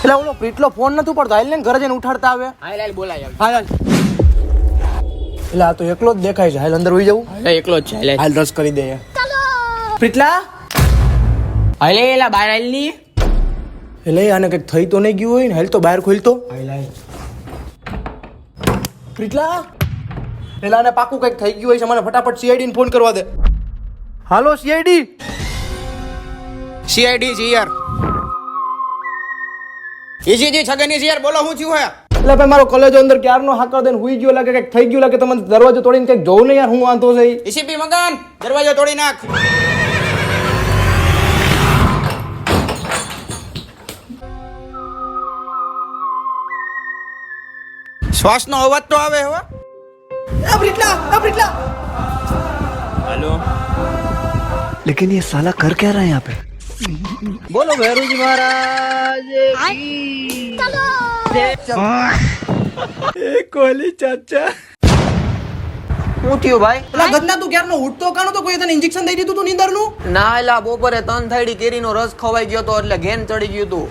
એટલે ઓલો પ્રીટલો ફોન નથી પડતો, હાલ ને ઘરે જઈને ઉઠાડતા આવે. હાલ બોલાય હાલ હાલ. એટલે આ તો એકલો જ દેખાય છે. હાલ અંદર હોઈ જવું. એકલો જ છે. હાલ રસ કરી દે. પ્રીટલા હાલ એલા બહાર હાલ ની. એટલે આને કઈક થઈ તો નહીં ગયું હોય ને? હાલ તો બહાર ખોલતો. પ્રીટલા પેલા આને પાકું કઈક થઈ ગયું હોય છે. મને ફટાફટ સીઆઈડી ને ફોન કરવા દે. હાલો સીઆઈડી. સીઆઈડી છે યાર. ઈસીજી છગની છે યાર, બોલો શું થયું હે? એટલે ભાઈ મારો કોલેજ અંદર ક્યારનો હાકર દઈને હુઈ ગયો લાગે, કઈક થઈ ગયું લાગે. તમે દરવાજો તોડીને કઈક જોવું ને યાર, હું વાંધો છે. ઈસીપી મગન દરવાજો તોડી નાખ. શ્વાસનો અવાજ તો આવે હવે. હેલો. लेकिन ये साला कर क्या रहा है यहाँ पे? બોલો ભૈરુજી મહારાજ. કોહલી ચાચા શું થયું ભાઈ? પેલા ગદના તું ક્યારનો ઉઠતો કાનો તો કોઈ તને ઇન્જેક્શન દઈ દીધું તું નીંદરનું? ના એલા બપોરે 3 થાળી કેરીનો રસ ખવાઈ ગયો તો એટલે ઘેન ચડી ગયું તું.